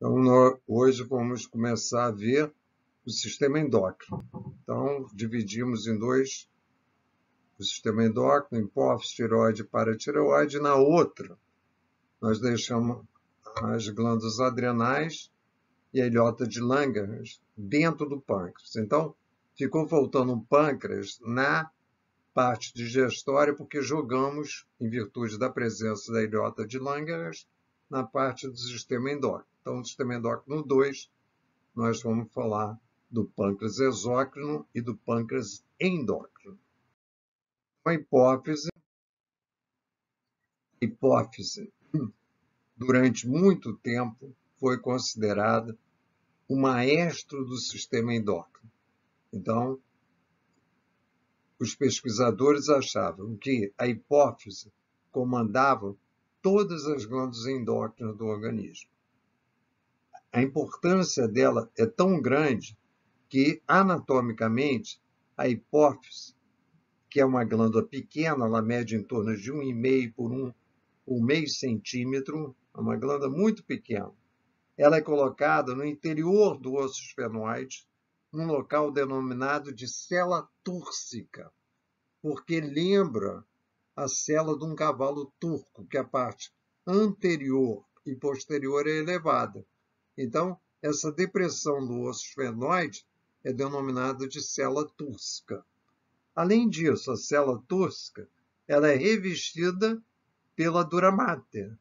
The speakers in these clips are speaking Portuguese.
Então, hoje vamos começar a ver o sistema endócrino. Então, dividimos em dois o sistema endócrino, hipófise, tireoide e paratireoide. Na outra, nós deixamos as glândulas adrenais e a ilhota de Langerhans dentro do pâncreas. Então, ficou faltando um pâncreas na parte digestória, porque jogamos, em virtude da presença da ilhota de Langerhans, na parte do sistema endócrino. Então, no sistema endócrino 2, nós vamos falar do pâncreas exócrino e do pâncreas endócrino. A hipófise, durante muito tempo, foi considerada o maestro do sistema endócrino. Então, os pesquisadores achavam que a hipófise comandava todas as glândulas endócrinas do organismo. A importância dela é tão grande que, anatomicamente, a hipófise, que é uma glândula pequena, ela mede em torno de 1,5 por 1,5 centímetro, é uma glândula muito pequena. Ela é colocada no interior do osso esfenoide, num local denominado de cela túrcica, porque lembra a cela de um cavalo turco, que a parte anterior e posterior é elevada. Então, essa depressão do osso esfenoide é denominada de cela túrcica. Além disso, a célula túrcica ela é revestida pela dura mater.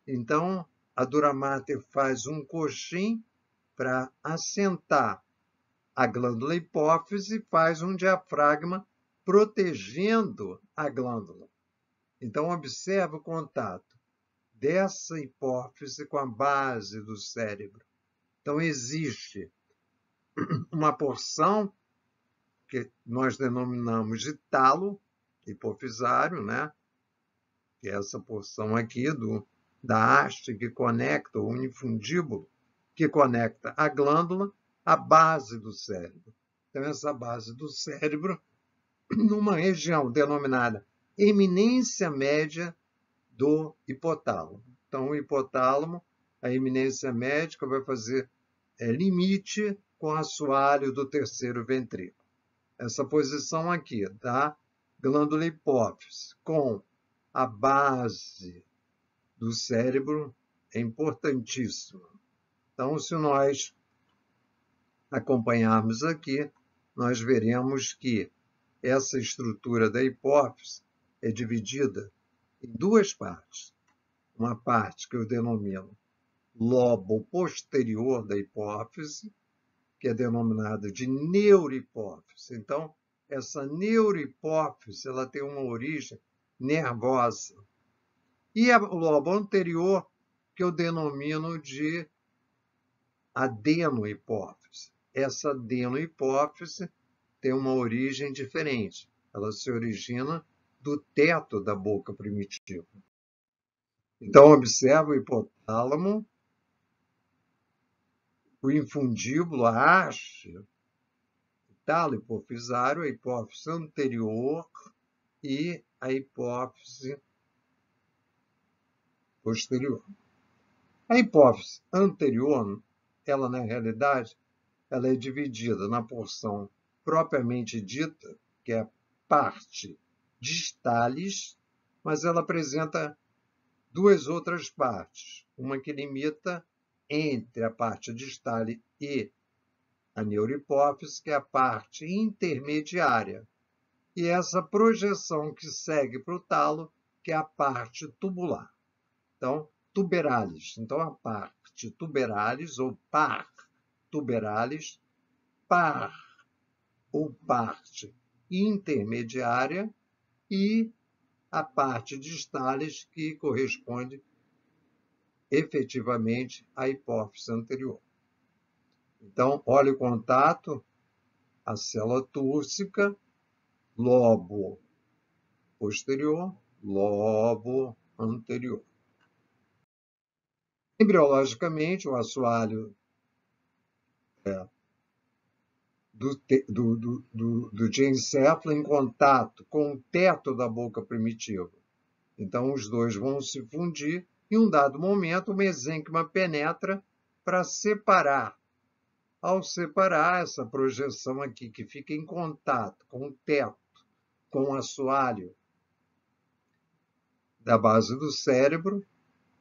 Então, a dura mater faz um coxim para assentar a glândula hipófise e faz um diafragma protegendo a glândula. Então, observe o contato dessa hipófise com a base do cérebro. Então, existe uma porção que nós denominamos de talo hipofisário, né? Que é essa porção aqui da haste que conecta o unifundíbulo, que conecta a glândula à base do cérebro. Então, essa base do cérebro, numa região denominada eminência média do hipotálamo. Então, o hipotálamo, a eminência médica, vai fazer limite com o assoalho do terceiro ventrículo. Essa posição aqui da glândula hipófise com a base do cérebro é importantíssima. Então, se nós acompanharmos aqui, nós veremos que essa estrutura da hipófise é dividida em duas partes. Uma parte que eu denomino lobo posterior da hipófise, que é denominada de neurohipófise. Então, essa neurohipófise ela tem uma origem nervosa. E o lobo anterior, que eu denomino de adenohipófise. Essa adenohipófise tem uma origem diferente. Ela se origina do teto da boca primitiva. Então, observa o hipotálamo, o infundíbulo, a haste, o talo hipofisário, a hipófise anterior e a hipófise posterior. A hipófise anterior, ela na realidade, ela é dividida na porção propriamente dita, que é a parte distalis, mas ela apresenta duas outras partes, uma que limita entre a parte distale e a neurohipófise, que é a parte intermediária, e essa projeção que segue para o talo, que é a parte tubular. Então, tuberalis. Então, a parte tuberalis, ou par tuberalis, par ou parte intermediária, e a parte distalis, que corresponde efetivamente à hipófise anterior. Então, olha o contato, a célula túrcica, lobo posterior, lobo anterior. Embriologicamente, o assoalho do diencéfalo em contato com o teto da boca primitiva. Então, os dois vão se fundir e, em um dado momento, o mesênquima penetra para separar. Ao separar essa projeção aqui, que fica em contato com o teto, com o assoalho da base do cérebro,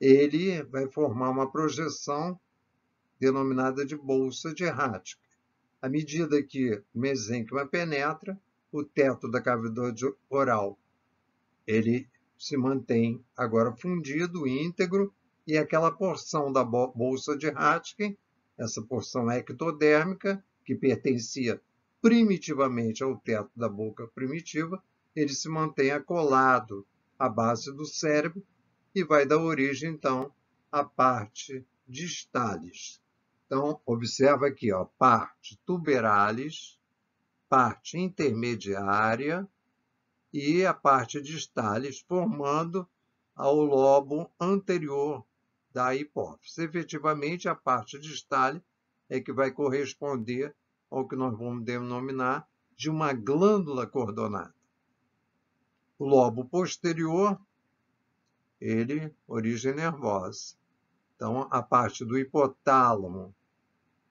ele vai formar uma projeção denominada de bolsa de Rhatke. À medida que o mesênquima penetra, o teto da cavidade oral ele se mantém agora fundido, íntegro, e aquela porção da bolsa de Rhatke, essa porção ectodérmica, que pertencia primitivamente ao teto da boca primitiva, ele se mantém acolado à base do cérebro e vai dar origem, então, à parte distalis. Então, observa aqui, ó, parte tuberalis, parte intermediária e a parte distalis, formando ao lobo anterior da hipófise. Efetivamente, a parte distal é que vai corresponder ao que nós vamos denominar de uma glândula cordonada. O lobo posterior, ele, origem nervosa. Então, a parte do hipotálamo,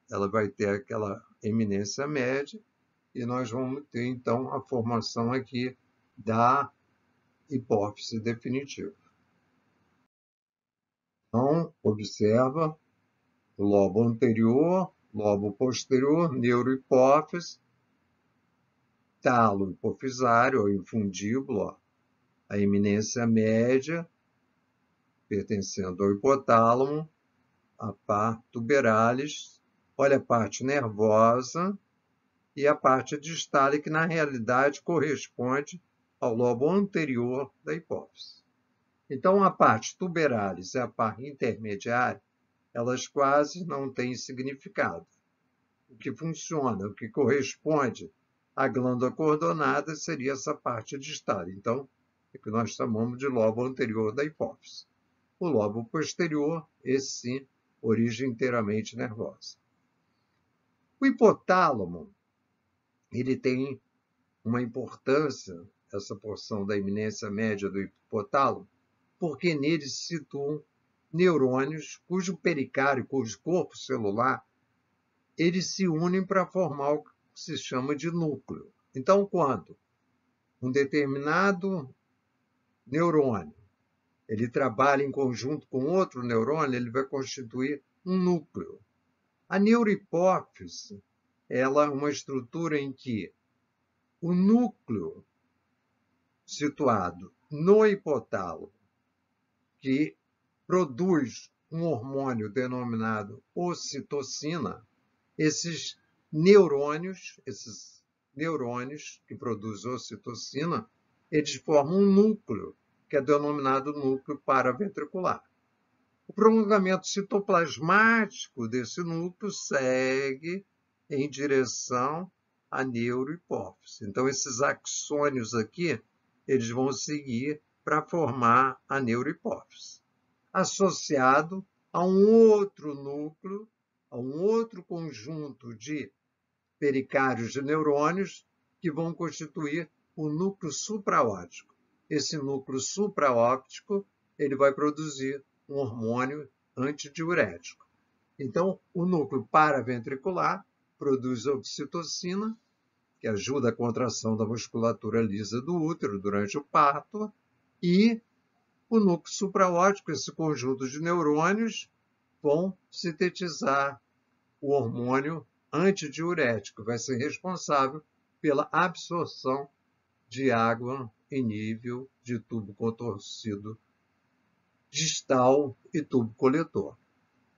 ela vai ter aquela eminência média, e nós vamos ter, então, a formação aqui da hipófise definitiva. Então, observa o lobo anterior, lobo posterior, neurohipófise, talo hipofisário ou infundíbulo, a eminência média, pertencendo ao hipotálamo, a parte tuberalis, olha a parte nervosa e a parte distal, que na realidade corresponde ao lobo anterior da hipófise. Então, a parte tuberalis e a parte intermediária, elas quase não têm significado. O que funciona, o que corresponde à glândula cordonada seria essa parte distal. Então, é o que nós chamamos de lobo anterior da hipófise. O lobo posterior, esse sim, origem inteiramente nervosa. O hipotálamo, ele tem uma importância, essa porção da eminência média do hipotálamo, porque nele se situam neurônios cujo pericárdio, cujo corpo celular, eles se unem para formar o que se chama de núcleo. Então, quando um determinado neurônio ele trabalha em conjunto com outro neurônio, ele vai constituir um núcleo. A neurohipófise, ela é uma estrutura em que o núcleo situado no hipotálamo, que produz um hormônio denominado ocitocina, esses neurônios que produzem ocitocina, eles formam um núcleo, que é denominado núcleo paraventricular. O prolongamento citoplasmático desse núcleo segue em direção à neurohipófise. Então, esses axônios aqui, eles vão seguir para formar a neurohipófise, associado a um outro núcleo, a um outro conjunto de pericários de neurônios que vão constituir o núcleo supraóptico. Esse núcleo supraóptico, ele vai produzir um hormônio antidiurético. Então, o núcleo paraventricular produz ocitocina, que ajuda a contração da musculatura lisa do útero durante o parto, e o núcleo supraóptico, esse conjunto de neurônios, vão sintetizar o hormônio antidiurético, vai ser responsável pela absorção de água em nível de tubo contorcido distal e tubo coletor.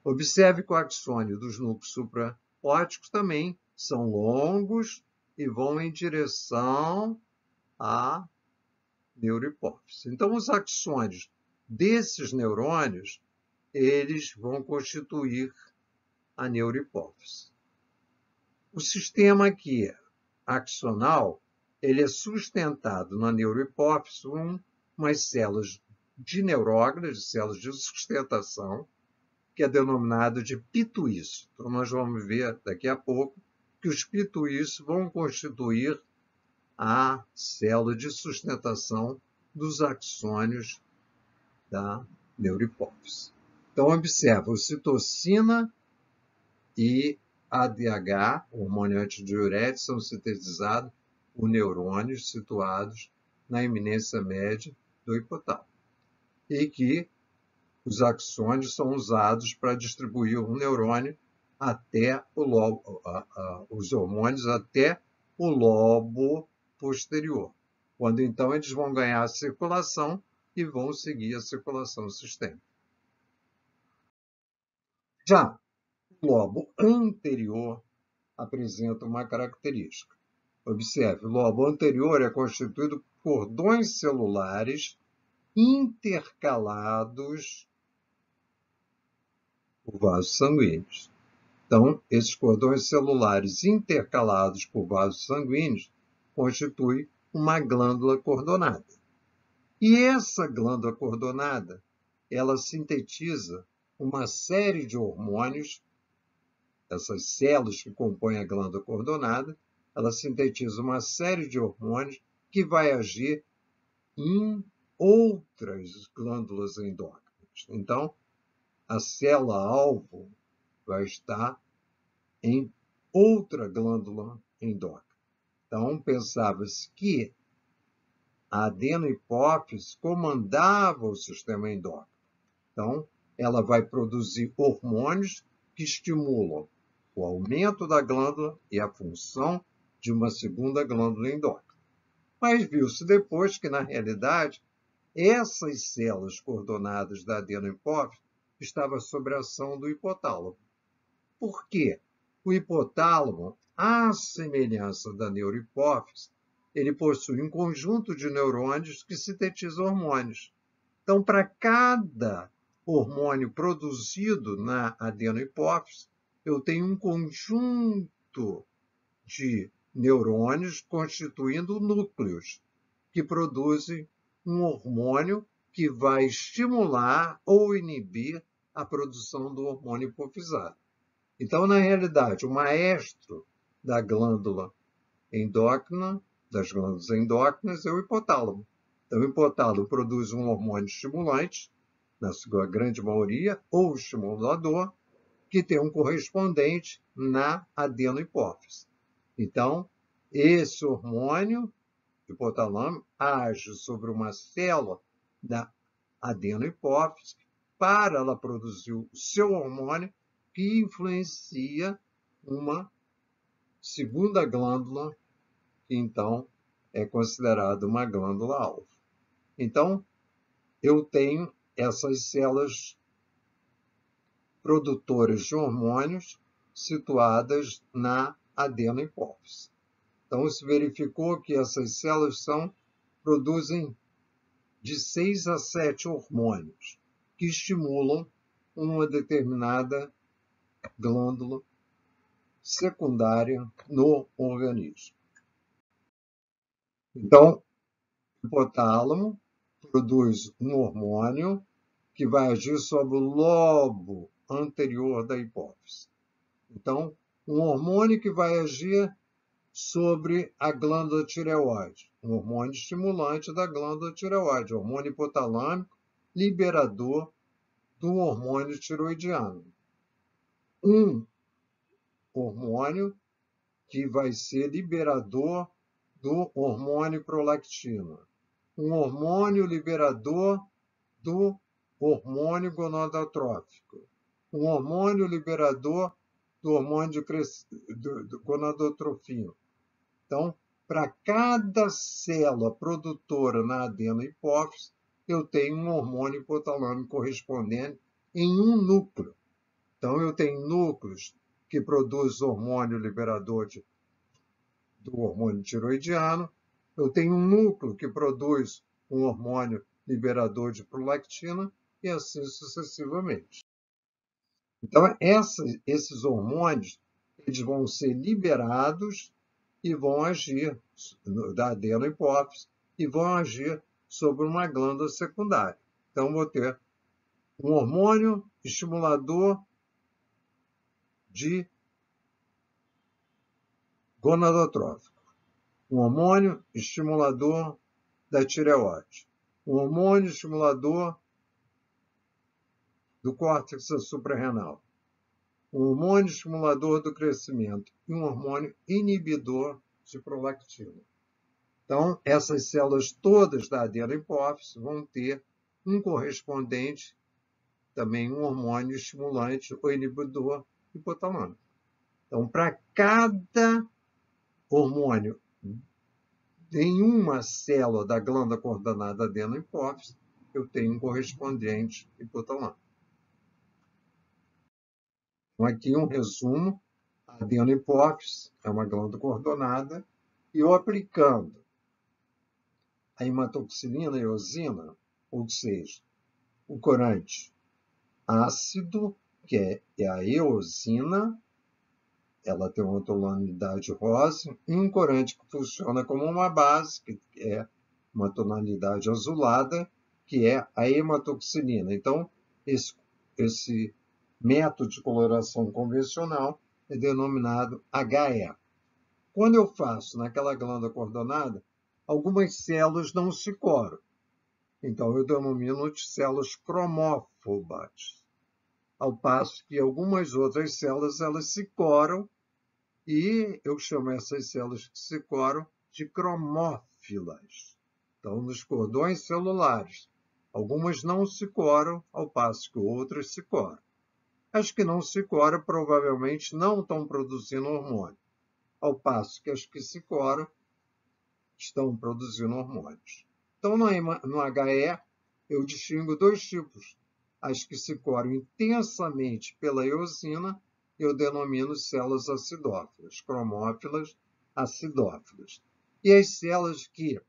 Observe que o axônio dos núcleos supraópticos também são longos e vão em direção à neurohipófise. Então, os axônios desses neurônios, eles vão constituir a neurohipófise. O sistema aqui axonal, ele é sustentado na neurohipófise por umas células de neuróglias, células de sustentação, que é denominado de pituício. Então, nós vamos ver daqui a pouco que os pituícios vão constituir a célula de sustentação dos axônios da neurohipófise. Então, observa, ocitocina e ADH, hormônio antidiurético, são sintetizados por neurônios situados na eminência média do hipotálamo. E que os axônios são usados para distribuir o neurônio até o lobo, os hormônios até o lobo posterior, quando então eles vão ganhar a circulação e vão seguir a circulação sistêmica. Já o lobo anterior apresenta uma característica. Observe, o lobo anterior é constituído por cordões celulares intercalados por vasos sanguíneos. Então, esses cordões celulares intercalados por vasos sanguíneos constituem uma glândula cordonada. E essa glândula cordonada, ela sintetiza uma série de hormônios, essas células que compõem a glândula cordonada, ela sintetiza uma série de hormônios que vai agir em outras glândulas endócrinas. Então, a célula-alvo vai estar em outra glândula endócrina. Então, pensava-se que a adenohipófise comandava o sistema endócrino. Então, ela vai produzir hormônios que estimulam o aumento da glândula e a função de uma segunda glândula endócrina. Mas viu-se depois que, na realidade, essas células coordenadas da adenohipófise estavam sob a ação do hipotálamo. Por quê? O hipotálamo, à semelhança da neurohipófise, ele possui um conjunto de neurônios que sintetizam hormônios. Então, para cada hormônio produzido na adenohipófise, eu tenho um conjunto de neurônios constituindo núcleos que produzem um hormônio que vai estimular ou inibir a produção do hormônio hipofisado. Então, na realidade, o maestro da glândula endócrina, das glândulas endócrinas, é o hipotálamo. Então, o hipotálamo produz um hormônio estimulante, na sua grande maioria, ou estimulador, que tem um correspondente na adenohipófise. Então, esse hormônio hipotalâmico age sobre uma célula da adenohipófise para ela produzir o seu hormônio que influencia uma segunda glândula, que então é considerada uma glândula-alvo. Então, eu tenho essas células produtoras de hormônios situadas na adenohipófise. Então, se verificou que essas células produzem de 6 a 7 hormônios que estimulam uma determinada glândula secundária no organismo. Então, o hipotálamo produz um hormônio que vai agir sobre o lobo anterior da hipófise. Então, um hormônio que vai agir sobre a glândula tireoide, um hormônio estimulante da glândula tireoide, hormônio hipotalâmico liberador do hormônio tiroidiano. Um hormônio que vai ser liberador do hormônio prolactina. Um hormônio liberador do hormônio gonadotrófico. Um hormônio liberador do hormônio do gonadotrofino. Então, para cada célula produtora na adenohipófise, eu tenho um hormônio hipotalâmico correspondente em um núcleo. Então, eu tenho núcleos que produzem hormônio liberador do hormônio tiroidiano, eu tenho um núcleo que produz um hormônio liberador de prolactina e assim sucessivamente. Então, esses hormônios eles vão ser liberados e vão agir da adenohipófise e vão agir sobre uma glândula secundária. Então, vou ter um hormônio estimulador de gonadotrófico, um hormônio estimulador da tireoide, um hormônio estimulador do córtex suprarrenal, um hormônio estimulador do crescimento e um hormônio inibidor de prolactina. Então, essas células todas da adenohipófise vão ter um correspondente, também um hormônio estimulante ou inibidor hipotalâmico. Então, para cada hormônio em uma célula da glândula coordenada adenohipófise, eu tenho um correspondente hipotalâmico. Então, aqui um resumo. A adenohipófise é uma glândula coordenada e eu aplicando a hematoxilina e eosina, ou seja, o corante ácido, que é a eosina, ela tem uma tonalidade rosa, e um corante que funciona como uma base, que é uma tonalidade azulada, que é a hematoxilina. Então, esse método de coloração convencional é denominado HE. Quando eu faço naquela glândula coordenada, algumas células não se coram. Então, eu denomino de células cromófobas. Ao passo que algumas outras células elas se coram e eu chamo essas células que se coram de cromófilas. Então, nos cordões celulares, algumas não se coram, ao passo que outras se coram. As que não se coram provavelmente não estão produzindo hormônio, ao passo que as que se coram estão produzindo hormônios. Então, no HE, eu distingo dois tipos. As que se coram intensamente pela eosina, eu denomino células acidófilas, cromófilas acidófilas. E as células que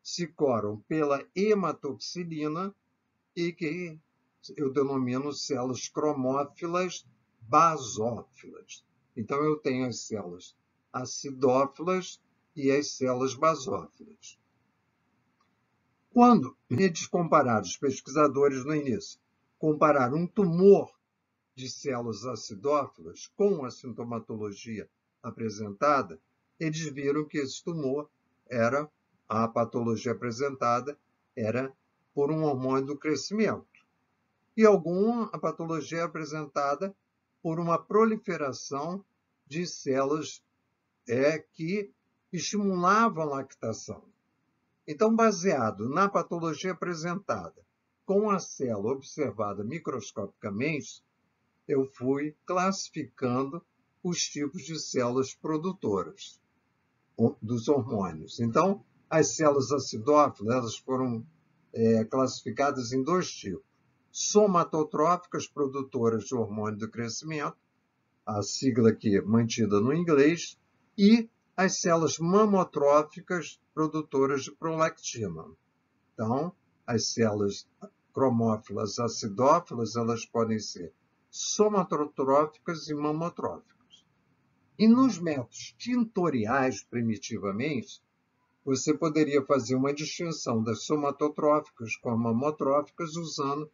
se coram pela hematoxilina e que eu denomino células cromófilas basófilas. Então, eu tenho as células acidófilas e as células basófilas. Quando eles compararam, os pesquisadores no início, compararam um tumor de células acidófilas com a sintomatologia apresentada, eles viram que esse tumor a patologia apresentada era por um hormônio do crescimento. E a patologia apresentada por uma proliferação de células que estimulavam a lactação. Então, baseado na patologia apresentada com a célula observada microscopicamente, eu fui classificando os tipos de células produtoras dos hormônios. Então, as células acidófilas elas foram classificadas em dois tipos. Somatotróficas, produtoras de hormônio do crescimento, a sigla aqui mantida no inglês, e as células mamotróficas, produtoras de prolactina. Então, as células cromófilas acidófilas, elas podem ser somatotróficas e mamotróficas. E nos métodos tintoriais, primitivamente, você poderia fazer uma distinção das somatotróficas com mamotróficas usando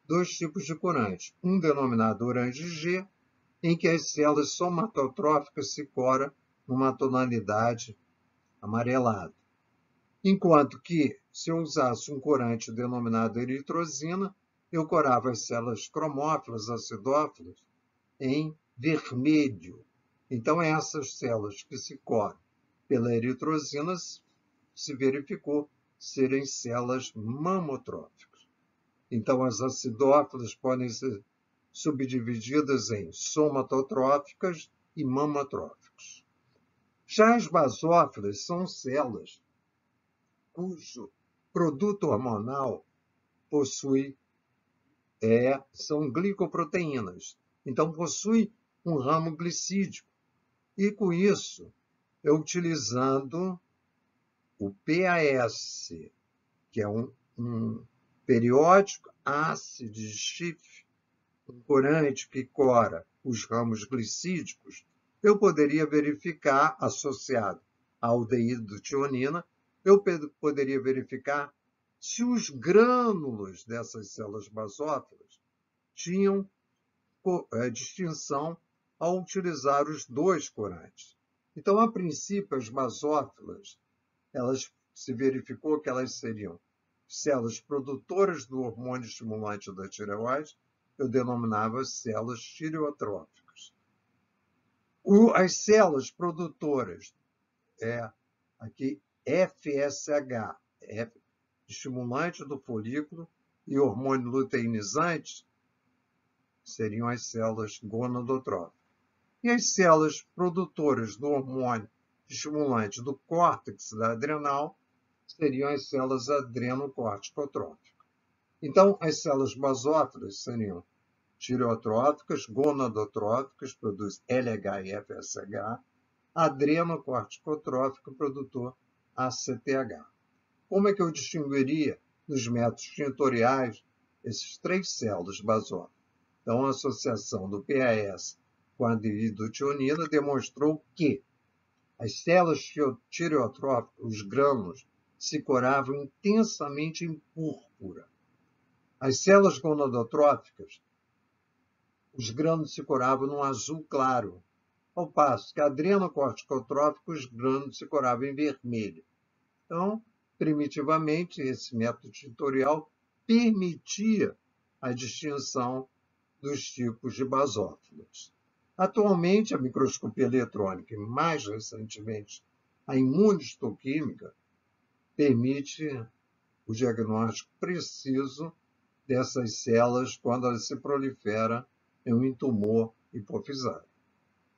dois tipos de corante. Um denominado orange G, em que as células somatotróficas se coram numa tonalidade amarelada. Enquanto que, se eu usasse um corante denominado eritrosina, eu corava as células cromófilas acidófilas em vermelho. Então, essas células que se coram pela eritrosina se verificou serem células mamotróficas. Então, as acidófilas podem ser subdivididas em somatotróficas e mamotróficas. Já as basófilas são células cujo produto hormonal são glicoproteínas. Então, possui um ramo glicídico. E com isso, eu utilizando o PAS, que é um periódico ácido de Schiff, um corante que cora os ramos glicídicos, eu poderia verificar, associado à aldeído tionina, eu poderia verificar se os grânulos dessas células basófilas tinham distinção ao utilizar os dois corantes. Então, a princípio, as basófilas, se verificou que elas seriam células produtoras do hormônio estimulante da tireoide, eu denominava células tireotróficas. As células produtoras, aqui FSH, estimulante do folículo, e hormônio luteinizante, seriam as células gonadotróficas. E as células produtoras do hormônio estimulante do córtex da adrenal seriam as células adrenocorticotróficas. Então, as células basófilas seriam tireotróficas, gonadotróficas, produz LH e FSH, adrenocorticotrófico, produtor ACTH. Como é que eu distinguiria nos métodos tintoriais esses três células basófilas? Então, a associação do PAS com a dividotionina demonstrou que as células tireotróficas, os grânulos, se coravam intensamente em púrpura. As células gonadotróficas, os grânulos se coravam num azul claro, ao passo que adrenocorticotróficos, os grânulos se coravam em vermelho. Então, primitivamente, esse método tintorial permitia a distinção dos tipos de basófilos. Atualmente, a microscopia eletrônica e, mais recentemente, a imunistoquímica permite o diagnóstico preciso dessas células quando elas se proliferam em um tumor hipofisário.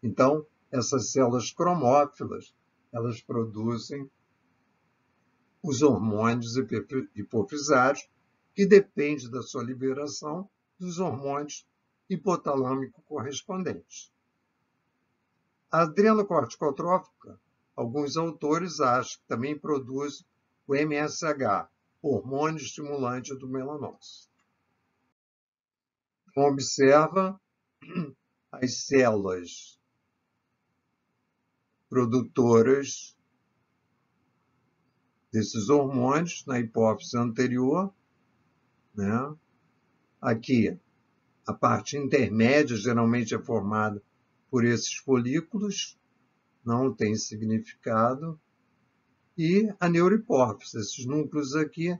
Então, essas células cromófilas, elas produzem os hormônios hipofisários, que depende da sua liberação dos hormônios hipotalâmicos correspondentes. A adrenocorticotrófica, alguns autores acham que também produz o MSH, hormônio estimulante do melanócito. Então, observa as células produtoras desses hormônios na hipófise anterior, né? Aqui, a parte intermédia geralmente é formada por esses folículos, não tem significado, e a neurohipófise. Esses núcleos aqui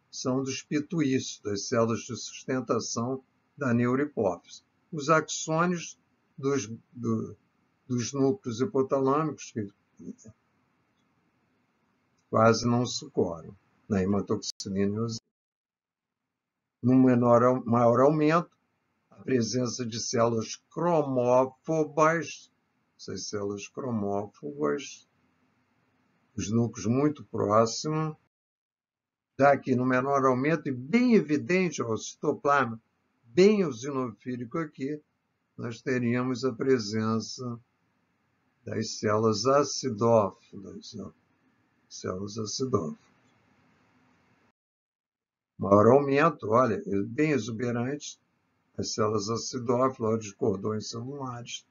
são dos pituícios, das células de sustentação da neurohipófise. Os axônios dos núcleos hipotalâmicos, que quase não sucoram na hematoxilina e eosina. Num maior aumento, a presença de células cromófobas, essas células cromófobas, os núcleos muito próximos, já aqui no menor aumento, e bem evidente ao citoplasma, bem eosinofílico aqui, nós teríamos a presença das células acidófilas. Células acidófilas. Maior aumento, olha, bem exuberante, as células acidófilas, de cordões celulares.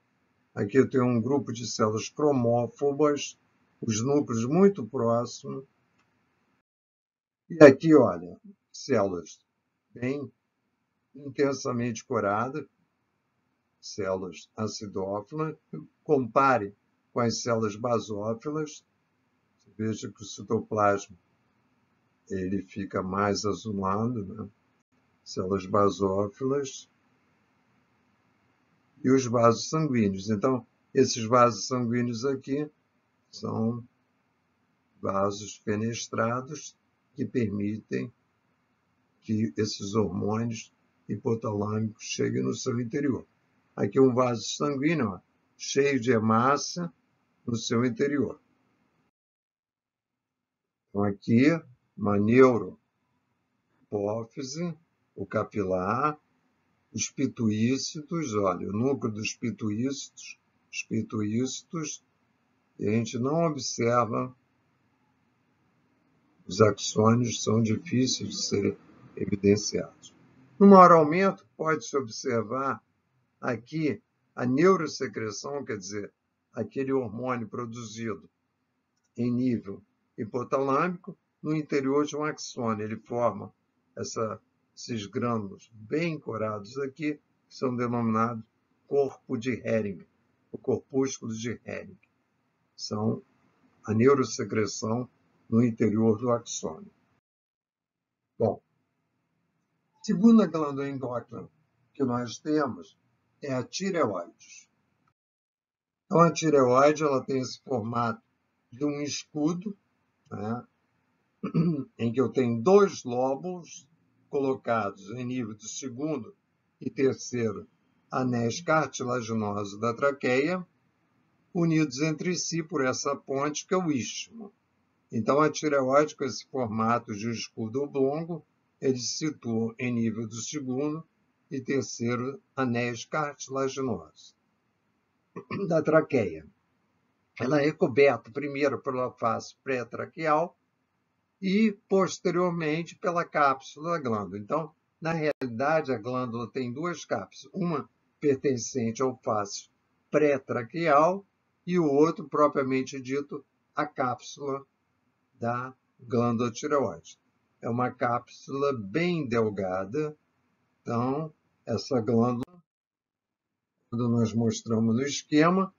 Aqui eu tenho um grupo de células cromófobas, os núcleos muito próximos. E aqui, olha, células bem intensamente coradas, células acidófilas. Compare com as células basófilas. Veja que o citoplasma ele fica mais azulado, né? Células basófilas e os vasos sanguíneos. Então, esses vasos sanguíneos aqui são vasos fenestrados que permitem que esses hormônios hipotalâmicos cheguem no seu interior. Aqui um vaso sanguíneo, ó, cheio de hemácia no seu interior. Então, aqui, uma neurohipófise, o capilar, os pituícitos, olha, o núcleo dos pituícitos, e a gente não observa, os axônios são difíceis de serem evidenciados. No maior aumento, pode-se observar aqui a neurosecreção, quer dizer, aquele hormônio produzido em nível hipotalâmico no interior de um axônio. Ele forma esses grânulos bem corados aqui, que são denominados corpo de Hering, o corpúsculo de Hering. São a neurosecreção no interior do axônio. Bom, segunda glândula endócrina que nós temos é a tireoide. Então, a tireoide ela tem esse formato de um escudo, né, em que eu tenho dois lóbulos colocados em nível do segundo e terceiro anéis cartilaginosos da traqueia, unidos entre si por essa ponte que é o istmo. Então, a tireoide, com esse formato de um escudo oblongo, ele se situa em nível do segundo e terceiro anéis cartilaginosos da traqueia. Ela é recoberta primeiro pela face pré-traqueal e, posteriormente, pela cápsula da glândula. Então, na realidade, a glândula tem duas cápsulas, uma pertencente ao face pré-traqueal e o outro, propriamente dito, a cápsula da glândula tireoide. É uma cápsula bem delgada, então, essa glândula, quando nós mostramos no esquema,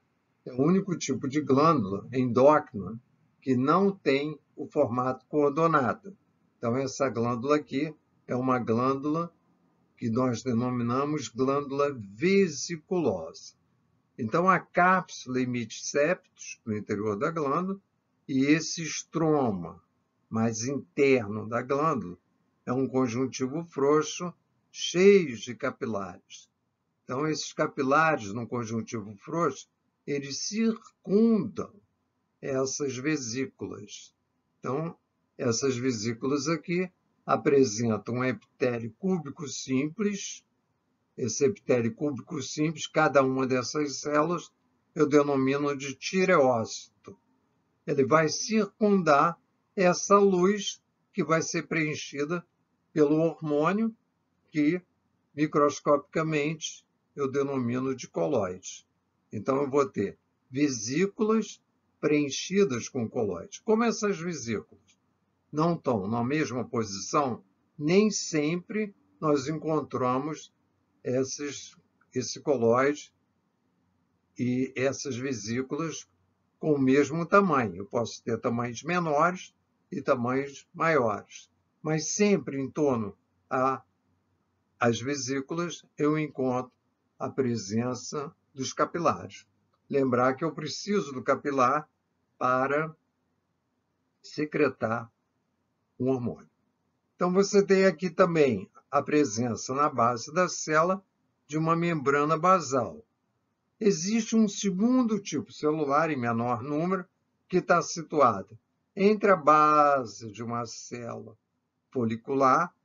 é o único tipo de glândula endócrina que não tem o formato coordenado. Então, essa glândula aqui é uma glândula que nós denominamos glândula vesiculosa. Então, a cápsula emite septos no interior da glândula e esse estroma mais interno da glândula é um conjuntivo frouxo cheio de capilares. Então, esses capilares no conjuntivo frouxo, eles circundam essas vesículas. Então, essas vesículas aqui apresentam um epitélio cúbico simples. Esse epitélio cúbico simples, cada uma dessas células, eu denomino de tireócito. Ele vai circundar essa luz que vai ser preenchida pelo hormônio que, microscopicamente, eu denomino de colóide. Então, eu vou ter vesículas preenchidas com colóide. Como essas vesículas não estão na mesma posição, nem sempre nós encontramos esse colóide e essas vesículas com o mesmo tamanho. Eu posso ter tamanhos menores e tamanhos maiores, mas sempre em torno às vesículas eu encontro a presença dos capilares. Lembrar que eu preciso do capilar para secretar um hormônio. Então, você tem aqui também a presença na base da célula de uma membrana basal. Existe um segundo tipo celular, em menor número, que está situado entre a base de uma célula folicular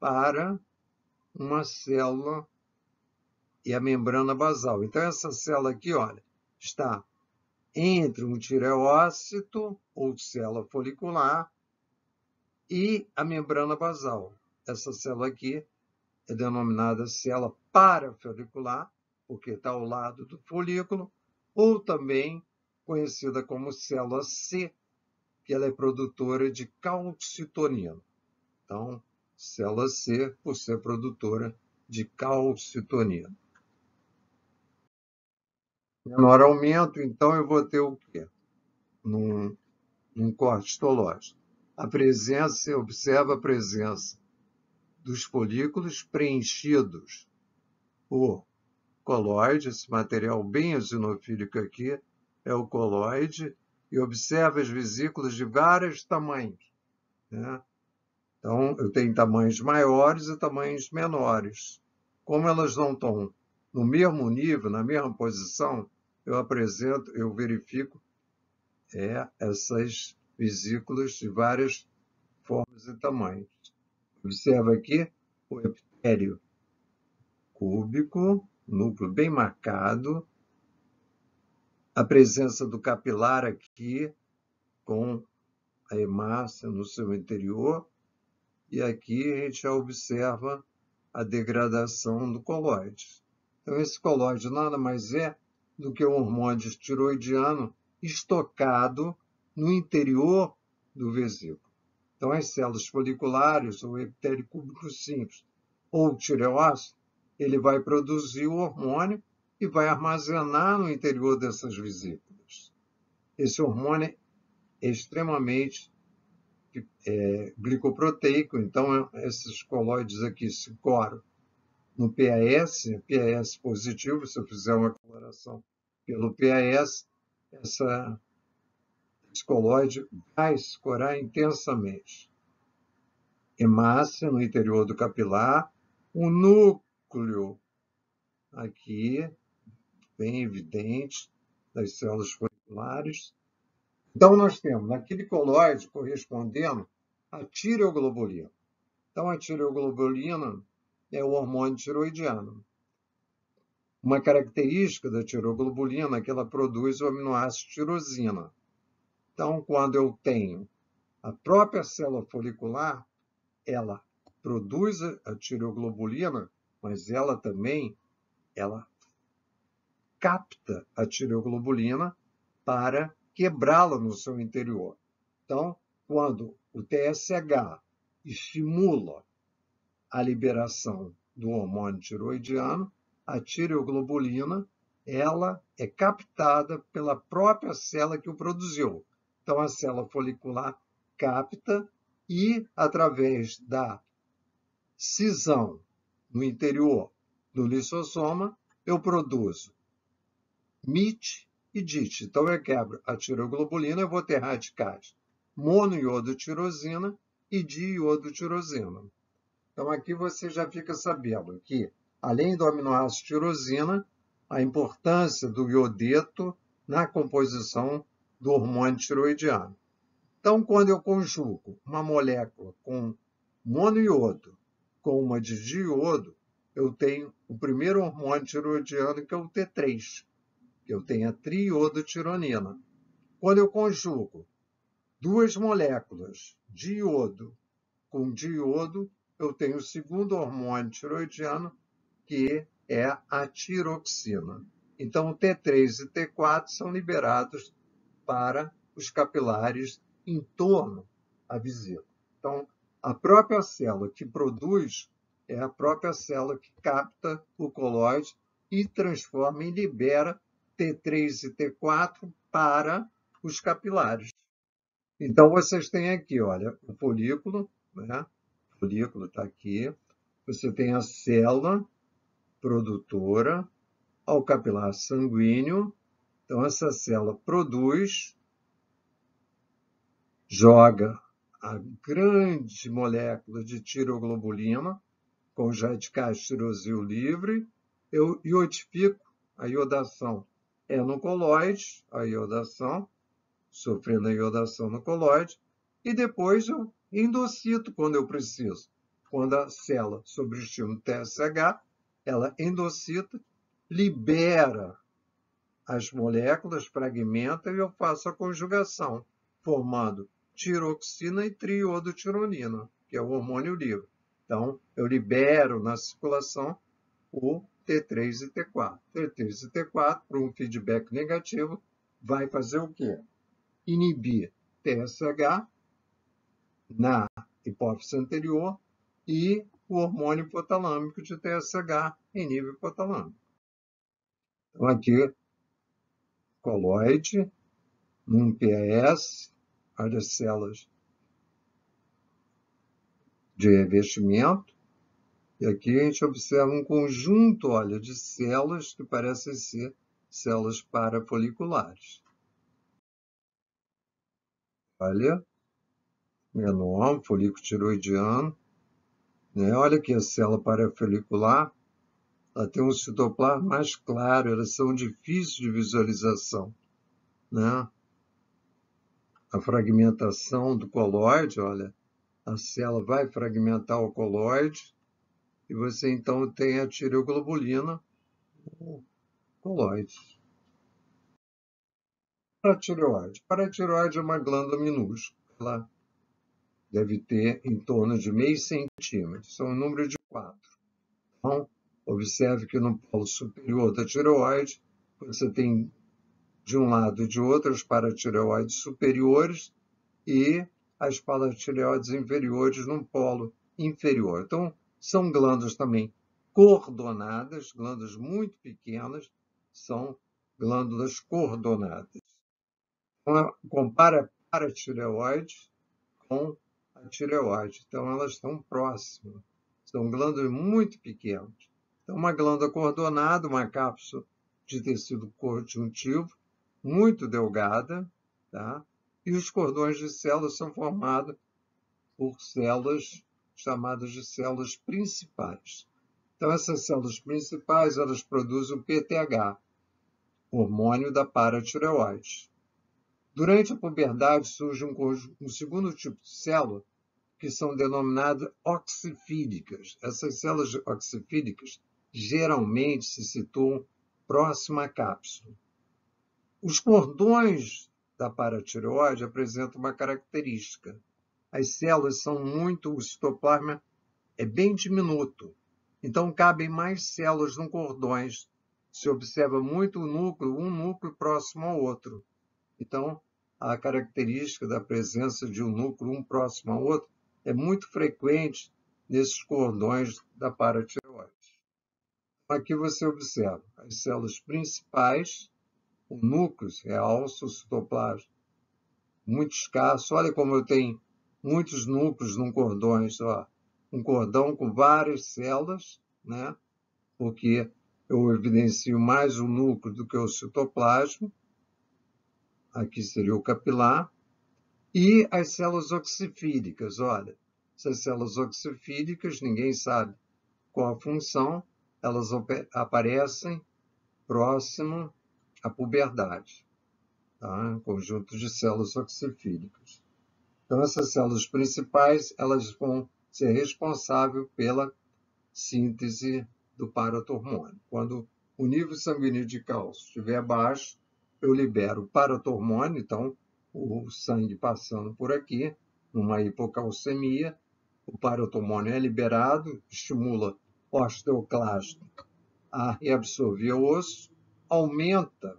para uma célula e a membrana basal. Então, essa célula aqui, olha, está entre um tireócito, ou célula folicular, e a membrana basal. Essa célula aqui é denominada célula parafolicular, porque está ao lado do folículo, ou também conhecida como célula C, que ela é produtora de calcitonina. Então, célula C, por ser produtora de calcitonina. Menor aumento, então eu vou ter o quê? Num corte histológico. Você observa a presença dos folículos preenchidos por colóide, esse material bem eosinofílico aqui é o colóide, e observa as vesículas de vários tamanhos, né? Então, eu tenho tamanhos maiores e tamanhos menores. Como elas não estão no mesmo nível, na mesma posição, eu verifico essas vesículas de várias formas e tamanhos. Observa aqui o epitélio cúbico, núcleo bem marcado, a presença do capilar aqui com a hemácia no seu interior, e aqui a gente já observa a degradação do colóide. Então, esse colóide nada mais é do que um hormônio tiroidiano estocado no interior do vesículo. Então, as células foliculares, ou epitélio cúbico simples, ou tireócito, ele vai produzir o hormônio e vai armazenar no interior dessas vesículas. Esse hormônio é extremamente glicoproteico, então esses colóides aqui se coram no PAS positivo, se eu fizer uma coloração pelo PAS, esse colóide vai escorar intensamente. Hemácia no interior do capilar, o núcleo aqui, bem evidente, das células foliculares. Então, nós temos naquele colóide correspondendo à tireoglobulina. Então, a tireoglobulina é o hormônio tiroidiano. Uma característica da tireoglobulina é que ela produz o aminoácido tirosina. Então, quando eu tenho a própria célula folicular, ela produz a tireoglobulina, mas ela também capta a tireoglobulina para quebrá-la no seu interior. Então, quando o TSH estimula a liberação do hormônio tiroidiano, a tireoglobulina ela é captada pela própria célula que o produziu. Então, a célula folicular capta e, através da cisão no interior do lissosoma, eu produzo MIT e DIT. Então, eu quebro a tireoglobulina, eu vou ter radicais monoiodotirosina e diiodotirosina. Então, aqui você já fica sabendo que, além do aminoácido tirosina, a importância do iodeto na composição do hormônio tiroidiano. Então, quando eu conjugo uma molécula com monoiodo com uma de diodo, eu tenho o primeiro hormônio tiroidiano, que é o T3, que eu tenho a triiodotironina. Quando eu conjugo duas moléculas de iodo com diodo, eu tenho o segundo hormônio tiroidiano, que é a tiroxina. Então, o T3 e T4 são liberados para os capilares em torno à vesícula. Então, a própria célula que produz é a própria célula que capta o colóide e transforma e libera T3 e T4 para os capilares. Então, vocês têm aqui, olha, o folículo, né? O folículo está aqui. Você tem a célula produtora ao capilar sanguíneo. Então, essa célula produz, joga a grande molécula de tireoglobulina com os radicais tirosil livre. Eu iodifico, a iodação é no colóide, a iodação, sofrendo a iodação no colóide, e depois eu endocito quando eu preciso. Quando a célula, sob o estímulo TSH, ela endocita, libera as moléculas, fragmenta e eu faço a conjugação, formando tiroxina e triiodotironina, que é o hormônio livre. Então, eu libero na circulação o T3 e T4. T3 e T4, por um feedback negativo, vai fazer o quê? Inibir TSH na hipófise anterior e o hormônio hipotalâmico de TSH inibe o hipotalâmico. Então, aqui, colóide, num PAS, as células de revestimento, e aqui a gente observa um conjunto, olha, de células que parecem ser células parafoliculares. Olha, menor, folículo tiroidiano, né? Olha aqui a célula parafolicular, ela tem um citoplasma mais claro, elas são difíceis de visualização, né? A fragmentação do colóide, olha, a célula vai fragmentar o colóide e você então tem a tireoglobulina no colóide. Paratireoide. Paratireoide é uma glândula minúscula. Ela deve ter em torno de meio centímetro. São um número de 4. Então, observe que no polo superior da tireoide, você tem de um lado e de outro as paratireoides superiores e as paratireoides inferiores no polo inferior. Então, são glândulas também cordonadas, glândulas muito pequenas, são glândulas cordonadas. Então, compara a paratireoide com a tireoide. Então, elas estão próximas. São glândulas muito pequenas. Então, uma glândula coordonada, uma cápsula de tecido conjuntivo, muito delgada, tá? E os cordões de células são formados por células chamadas de células principais. Então, essas células principais, elas produzem o PTH, hormônio da paratireoide. Durante a puberdade surge um segundo tipo de célula, que são denominadas oxifílicas. Essas células oxifílicas geralmente se situam próximo à cápsula. Os cordões da paratireoide apresentam uma característica. As células são muito, o citoplasma é bem diminuto, então cabem mais células nos cordões. Se observa muito o núcleo, um núcleo próximo ao outro. Então, a característica da presença de um núcleo, um próximo ao outro, é muito frequente nesses cordões da paratireoide. Aqui você observa as células principais, o núcleo realça o citoplasma, muito escasso. Olha como eu tenho muitos núcleos num cordão, ó. Um cordão com várias células, né? Porque eu evidencio mais o núcleo do que o citoplasma. Aqui seria o capilar. E as células oxifílicas, olha. Essas células oxifílicas, ninguém sabe qual a função, elas aparecem próximo à puberdade. Tá? Conjunto de células oxifílicas. Então, essas células principais, elas vão ser responsáveis pela síntese do paratormônio. Quando o nível sanguíneo de cálcio estiver baixo, eu libero o paratormônio, então, o sangue passando por aqui, numa hipocalcemia, o paratormônio é liberado, estimula o osteoclasto a reabsorver o osso, aumenta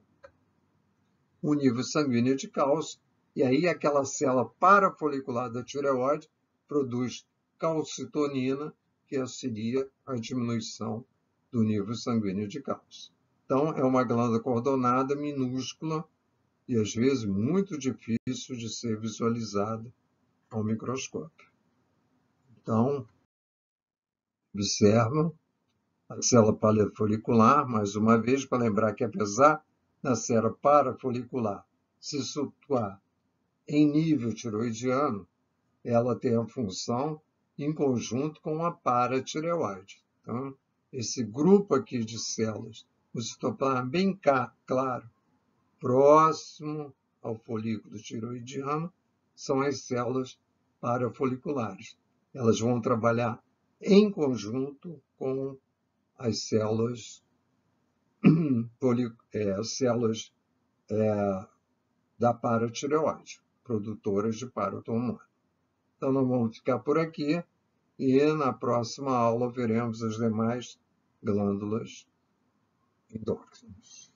o nível sanguíneo de cálcio, e aí aquela célula parafolicular da tireoide produz calcitonina, que auxilia a diminuição do nível sanguíneo de cálcio. Então, é uma glândula cordonada minúscula e, às vezes, muito difícil de ser visualizada ao microscópio. Então, observam a célula parafolicular, mais uma vez, para lembrar que, apesar da célula parafolicular se situar em nível tiroidiano, ela tem a função em conjunto com a paratireoide. Então, esse grupo aqui de células, o citoplasma bem claro, próximo ao folículo tiroidiano, são as células parafoliculares. Elas vão trabalhar em conjunto com as células, da paratireoide, produtoras de paratormônio. Então, nós vamos ficar por aqui e na próxima aula veremos as demais glândulas endócrinas.